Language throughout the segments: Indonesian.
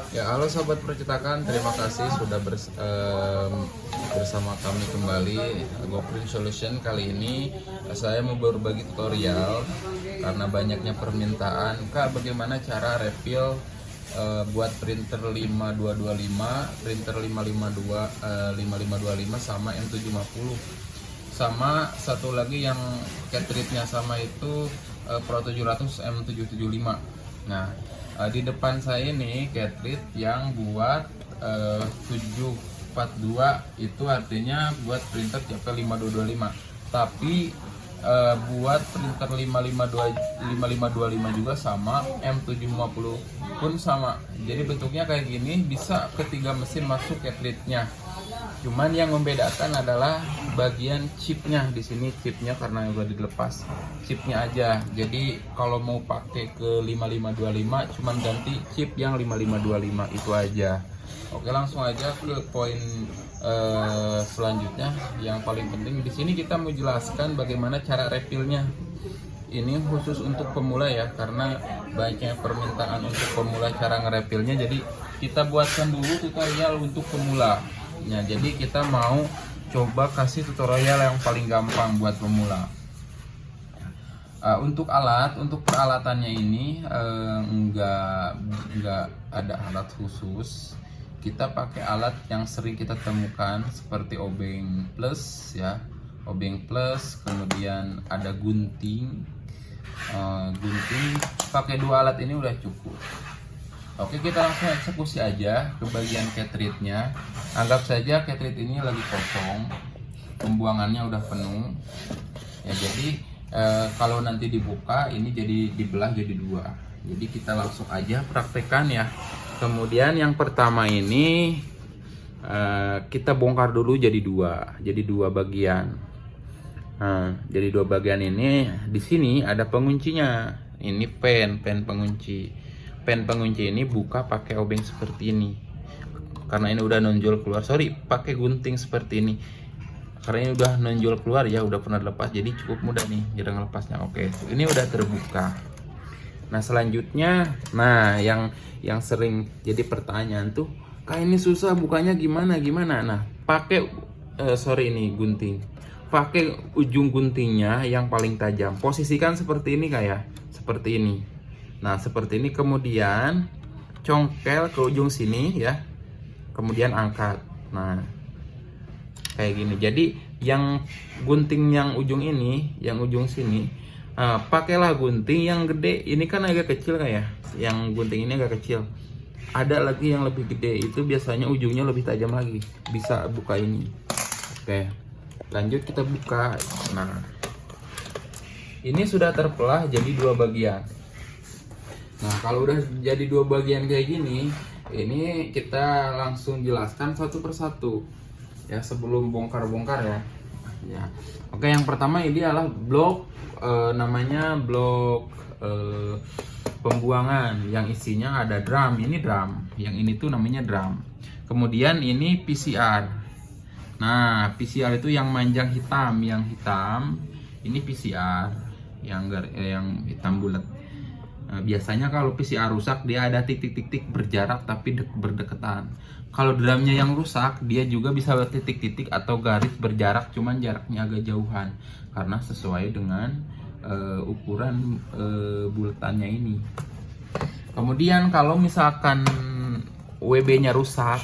Ya, halo sobat percetakan, terima kasih sudah bersama kami kembali GoPrint Solution. Kali ini saya mau berbagi tutorial karena banyaknya permintaan, Kak, bagaimana cara refill buat printer 5225, printer 5525 sama M750. Sama satu lagi yang cartridge-nya sama itu Pro 700 M775. Nah, di depan saya ini cartridge yang buat 742, itu artinya buat printer CP 5225. Tapi buat printer 5525 juga sama, M750 pun sama. Jadi bentuknya kayak gini, bisa ketiga mesin masuk cartridge-nya. Cuman yang membedakan adalah bagian chipnya. Di sini chipnya karena udah dilepas, chipnya aja. Jadi kalau mau pakai ke 5525 cuman ganti chip yang 5525 itu aja. Oke, langsung aja ke poin selanjutnya. Yang paling penting di sini kita mau jelaskan bagaimana cara refillnya. Ini khusus untuk pemula ya, karena banyak permintaan untuk pemula cara ngerefillnya. Jadi kita buatkan dulu tutorial untuk pemula. Nah, jadi kita mau coba kasih tutorial yang paling gampang buat pemula. Untuk peralatannya ini enggak ada alat khusus. Kita pakai alat yang sering kita temukan seperti obeng plus ya, obeng plus, kemudian ada gunting. Pakai dua alat ini udah cukup. Oke, kita langsung eksekusi aja ke bagian cartridge-nya. Anggap saja cartridge ini lagi kosong, pembuangannya udah penuh. Ya, jadi kalau nanti dibuka ini jadi dibelah jadi dua. Jadi kita langsung aja praktekkan ya. Kemudian yang pertama ini kita bongkar dulu jadi dua bagian. Nah, jadi dua bagian ini, di sini ada penguncinya. Ini pen pengunci. Pen pengunci ini buka pakai obeng seperti ini. Karena ini udah nonjol keluar. Pakai gunting seperti ini. Karena ini udah nonjol keluar ya, udah pernah lepas. Jadi cukup mudah nih cara ngelepasnya. Oke, ini udah terbuka. Nah, selanjutnya, yang sering jadi pertanyaan tuh, kayak ini susah bukanya gimana? Nah, pakai ini gunting. Pakai ujung guntingnya yang paling tajam. Posisikan seperti ini kayak seperti ini. Nah, seperti ini, kemudian congkel ke ujung sini ya. Kemudian angkat. Nah, kayak gini. Jadi yang gunting yang ujung ini, yang ujung sini, pakailah gunting yang gede. Ini kan agak kecil kayak. Yang gunting ini agak kecil. Ada lagi yang lebih gede, itu biasanya ujungnya lebih tajam lagi. Bisa buka ini. Oke. Lanjut kita buka. Nah, ini sudah terbelah jadi dua bagian. Nah, kalau udah jadi dua bagian kayak gini, ini kita langsung jelaskan satu persatu ya, sebelum bongkar-bongkar ya. Ya. Oke, yang pertama ini adalah blok namanya blok pembuangan yang isinya ada drum. Ini drum. Yang ini tuh namanya drum. Kemudian ini PCR. Nah, PCR itu yang manjang hitam, ini PCR yang hitam bulat. Nah, biasanya kalau PCR rusak dia ada titik-titik berjarak tapi berdekatan. Kalau drumnya yang rusak dia juga bisa titik-titik atau garis berjarak, cuman jaraknya agak jauhan karena sesuai dengan ukuran bulatannya ini. Kemudian kalau misalkan WB-nya rusak,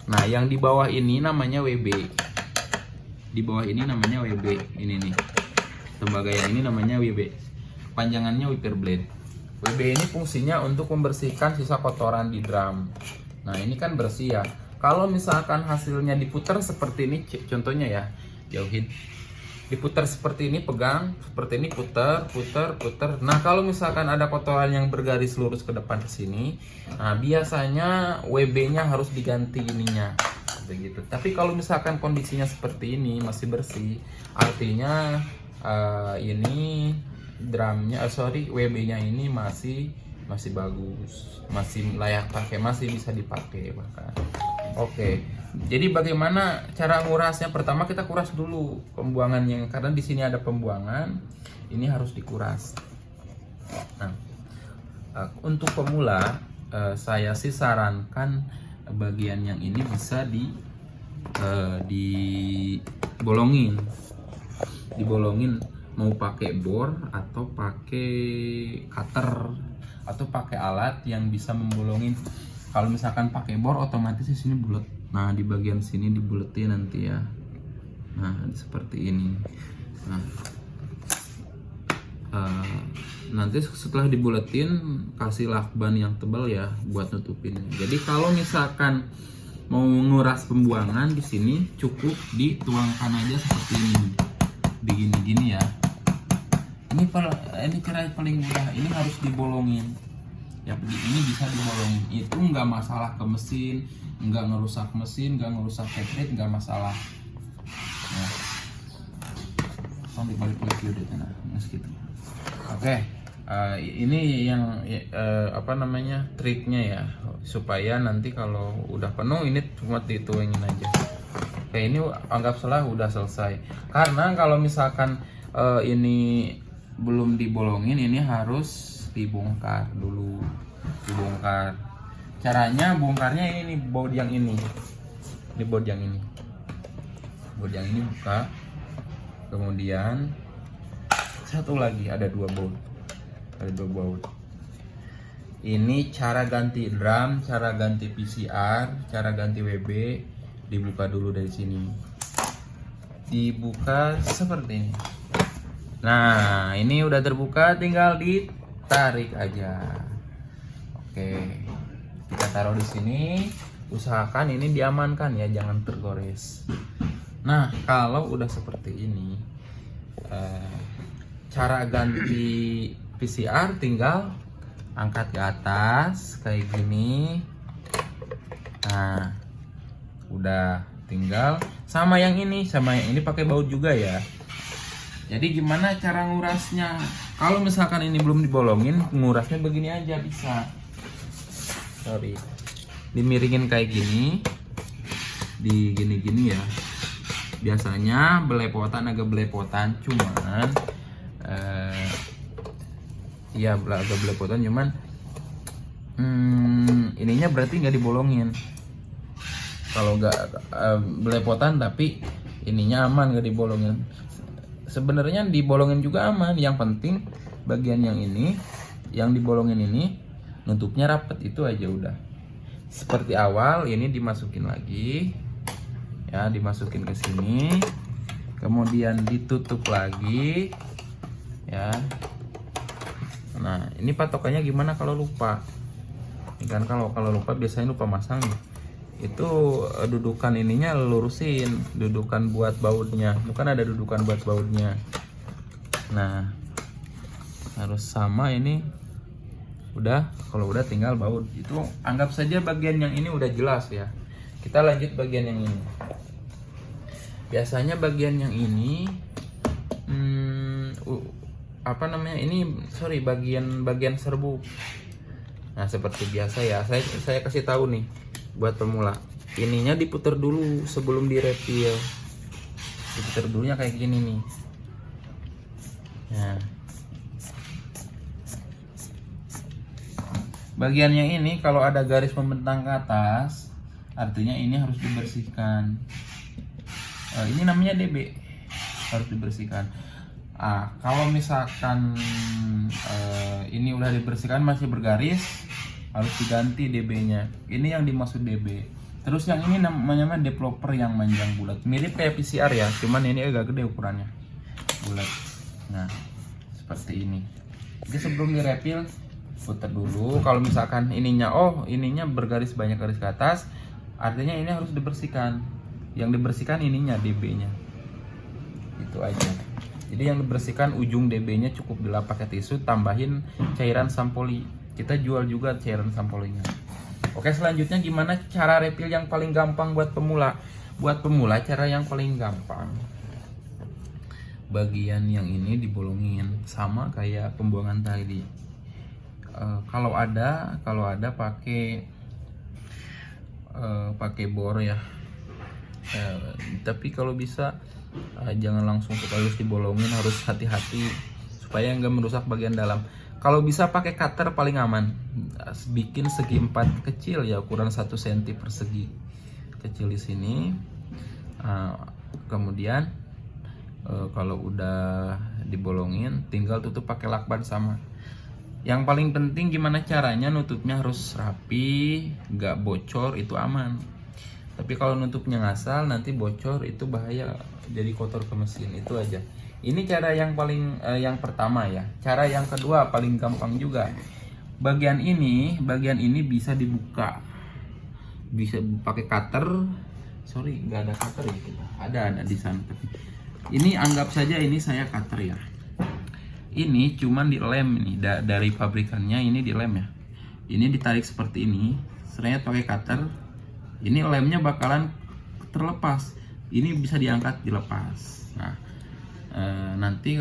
nah yang di bawah ini namanya WB. Di bawah ini namanya WB. Ini nih. Tembaga yang ini namanya WB. Panjangannya wiper blade. WB ini fungsinya untuk membersihkan sisa kotoran di drum. Nah, ini kan bersih ya. Kalau misalkan hasilnya diputar seperti ini, contohnya ya, jauhin. Diputar seperti ini, pegang, seperti ini, putar. Nah, kalau misalkan ada kotoran yang bergaris lurus ke depan ke sini, nah biasanya WB-nya harus diganti ininya. Begitu. Tapi kalau misalkan kondisinya seperti ini, masih bersih, artinya ini drumnya WB-nya ini masih bagus, masih layak pakai, masih bisa dipakai bahkan. Oke, jadi bagaimana cara ngurasnya? Pertama kita kuras dulu pembuangannya, karena di sini ada pembuangan, ini harus dikuras. Nah, untuk pemula saya sih sarankan bagian yang ini bisa dibolongin mau pakai bor atau pakai cutter atau pakai alat yang bisa membolongin. Kalau misalkan pakai bor otomatis di sini bulat. Nah, di bagian sini dibuletin nanti ya. Nah, seperti ini. Nah, nanti setelah dibuletin kasih lakban yang tebal ya buat nutupin. Jadi kalau misalkan mau nguras pembuangan di sini cukup dituangkan aja seperti ini, begini-gini ya. Ini cara paling mudah. Ini harus dibolongin. Ya ini bisa dibolongin. Itu nggak masalah ke mesin, nggak ngerusak mesin, nggak ngerusak cartridge, nggak masalah. Nah, dibalik lagi udah nah, gitu. Oke, ini yang triknya ya, supaya nanti kalau udah penuh ini cuma dituangin aja. Oke, ini anggaplah udah selesai. Karena kalau misalkan ini belum dibolongin, ini harus dibongkar dulu. Dibongkar. Caranya bongkarnya ini baut yang ini. Ini baut yang ini. Baut yang ini buka. Kemudian satu lagi ada dua baut. Ini cara ganti drum, cara ganti PCR, cara ganti WB. Dibuka dulu dari sini. Dibuka seperti ini. Nah, ini udah terbuka, tinggal ditarik aja. Oke, kita taruh di sini. Usahakan ini diamankan ya, jangan tergores. Nah, kalau udah seperti ini, cara ganti PCR tinggal angkat ke atas kayak gini. Nah, udah tinggal sama yang ini pakai baut juga ya. Jadi gimana cara ngurasnya? Kalau misalkan ini belum dibolongin, ngurasnya begini aja bisa. Dimiringin kayak gini, di gini-gini ya. Biasanya agak belepotan, cuman agak belepotan, cuman ininya berarti nggak dibolongin. Kalau nggak belepotan tapi ininya aman, nggak dibolongin. Sebenarnya dibolongin juga aman. Yang penting bagian yang ini, yang dibolongin ini nutupnya rapet, itu aja udah. Seperti awal, ini dimasukin lagi. Ya, dimasukin ke sini, kemudian ditutup lagi ya. Nah, ini patokannya gimana kalau lupa? Ini kan kalau lupa biasanya lupa masang nih. Itu dudukan ininya lurusin, dudukan buat bautnya. Bukan ada dudukan buat bautnya. Nah, harus sama ini. Udah, kalau udah tinggal baut. Itu anggap saja bagian yang ini udah jelas ya. Kita lanjut bagian yang ini. Biasanya bagian yang ini bagian serbuk. Nah, seperti biasa ya, saya kasih tahu nih buat pemula. Ininya diputar dulu sebelum direpil. Diputar dulunya kayak gini nih. Nah, bagian yang ini kalau ada garis membentang ke atas, artinya ini harus dibersihkan. Ini namanya DB, harus dibersihkan. Kalau misalkan ini udah dibersihkan masih bergaris, harus diganti DB-nya. Ini yang dimaksud DB. Terus yang ini namanya developer yang panjang bulat, mirip kayak PCR ya, cuman ini agak gede ukurannya, bulat. Nah, seperti ini. Jadi sebelum direpil, putar dulu. Kalau misalkan ininya bergaris banyak garis ke atas, artinya ini harus dibersihkan. Yang dibersihkan ininya, DB-nya. Itu aja. Jadi yang dibersihkan ujung DB-nya cukup dilap pakai tisu, tambahin cairan sampoli. Kita jual juga cairan sampolinya. Oke, selanjutnya gimana cara refill yang paling gampang buat pemula? Buat pemula cara yang paling gampang, bagian yang ini dibolongin sama kayak pembuangan tadi. Kalau ada pakai bor ya. Tapi kalau bisa jangan langsung sekaligus dibolongin, harus hati-hati supaya nggak merusak bagian dalam. Kalau bisa pakai cutter paling aman. Bikin segi 4 kecil ya, ukuran 1 cm persegi kecil di sini. Kemudian kalau udah dibolongin tinggal tutup pakai lakban sama. Yang paling penting gimana caranya nutupnya harus rapi, nggak bocor, itu aman. Tapi kalau nutupnya ngasal nanti bocor, itu bahaya, jadi kotor ke mesin. Itu aja. Ini cara yang paling yang pertama ya. Cara yang kedua paling gampang juga. Bagian ini bisa dibuka, bisa pakai cutter. Sorry, nggak ada cutter ya kita. Ada di sana. Ini anggap saja ini saya cutter ya. Ini cuman dilem ini dari pabrikannya, ini dilem ya. Ini ditarik seperti ini, saya pakai cutter. Ini lemnya bakalan terlepas. Ini bisa diangkat, dilepas. Nah, nanti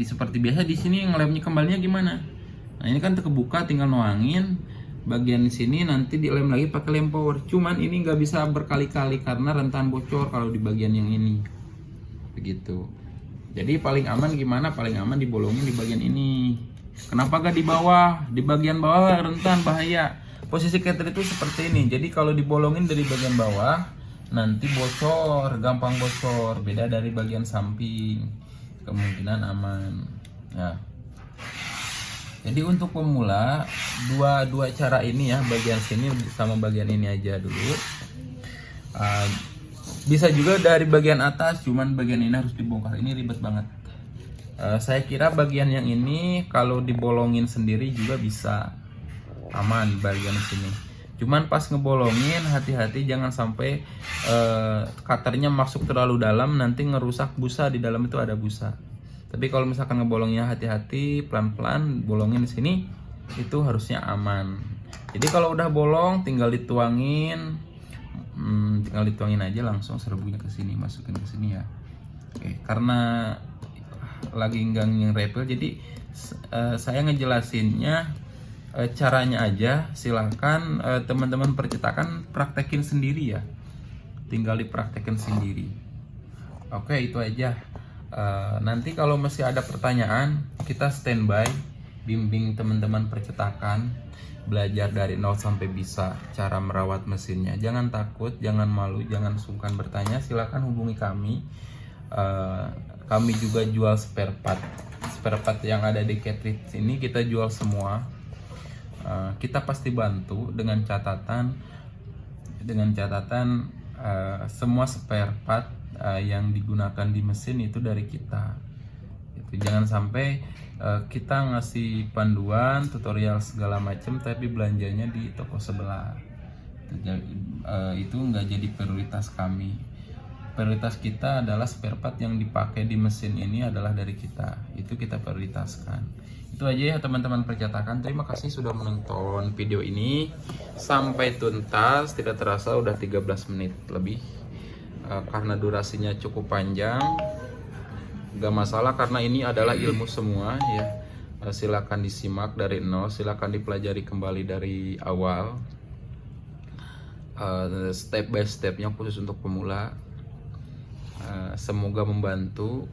seperti biasa di sini ngelemnya kembalinya gimana? Nah, ini kan terkebuka, tinggal nuangin. Bagian sini nanti dilem lagi pakai lem power. Cuman ini nggak bisa berkali-kali karena rentan bocor kalau di bagian yang ini. Begitu. Jadi paling aman gimana? Paling aman dibolongin di bagian ini. Kenapa gak di bawah? Di bagian bawah rentan, bahaya. Posisi ketrit itu seperti ini. Jadi kalau dibolongin dari bagian bawah nanti bocor, gampang bocor. Beda dari bagian samping, kemungkinan aman. Ya. Jadi untuk pemula dua cara ini ya, bagian sini sama bagian ini aja dulu. Bisa juga dari bagian atas, cuman bagian ini harus dibongkar. Ini ribet banget. Saya kira bagian yang ini kalau dibolongin sendiri juga bisa aman bagian sini. Cuman pas ngebolongin hati-hati, jangan sampai cutternya masuk terlalu dalam, nanti ngerusak busa. Di dalam itu ada busa. Tapi kalau misalkan ngebolongnya hati-hati, pelan-pelan bolongin di sini, itu harusnya aman. Jadi kalau udah bolong tinggal dituangin. Tinggal dituangin aja langsung serbunya ke sini, masukin ke sini ya. Oke, karena lagi enggak repel, jadi saya ngejelasinnya caranya aja. Silahkan teman-teman percetakan praktekin sendiri ya, tinggal dipraktekin sendiri. Oke, itu aja. Nanti kalau masih ada pertanyaan, kita standby bimbing teman-teman percetakan, belajar dari nol sampai bisa cara merawat mesinnya. Jangan takut, jangan malu, jangan sungkan bertanya. Silakan hubungi kami. Kami juga jual spare part yang ada di Ketrit ini kita jual semua. Kita pasti bantu dengan catatan semua spare part yang digunakan di mesin itu dari kita. Jangan sampai kita ngasih panduan, tutorial segala macam, tapi belanjanya di toko sebelah. Itu nggak jadi prioritas kami. Prioritas kita adalah spare part yang dipakai di mesin ini adalah dari kita. Itu kita prioritaskan. Itu aja ya teman-teman percetakan. Terima kasih sudah menonton video ini sampai tuntas. Tidak terasa udah 13 menit lebih. Karena durasinya cukup panjang, gak masalah karena ini adalah ilmu semua ya. Silakan disimak dari nol, silakan dipelajari kembali dari awal, step by stepnya khusus untuk pemula. Semoga membantu.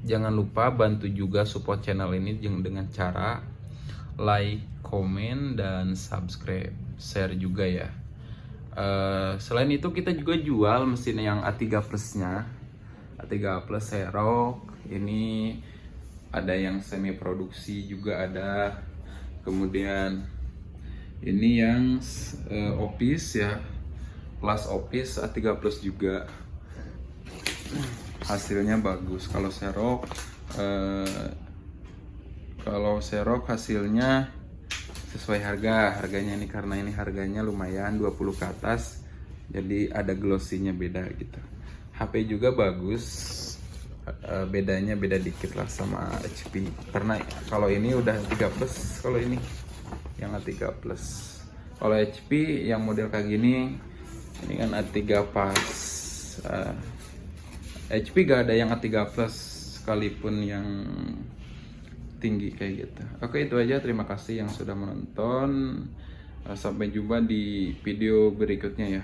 Jangan lupa bantu juga support channel ini dengan cara like, komen, dan subscribe, share juga ya. Selain itu kita juga jual mesin yang A3 Plus-nya, A3 Plus Serok. Ini ada yang semi produksi juga ada. Kemudian ini yang office ya, Plus office A3 Plus juga. Hasilnya bagus. Kalau Serok hasilnya sesuai harganya ini, karena ini harganya lumayan 20 ke atas, jadi ada glossy-nya beda gitu. HP juga bagus, bedanya beda dikit lah sama HP, karena kalau ini udah 3 plus, kalau ini yang A3 plus. Kalau HP yang model kayak gini, ini kan A3 pas. HP gak ada yang A3 plus sekalipun yang tinggi kayak gitu. Oke, itu aja. Terima kasih yang sudah menonton. Sampai jumpa di video berikutnya ya.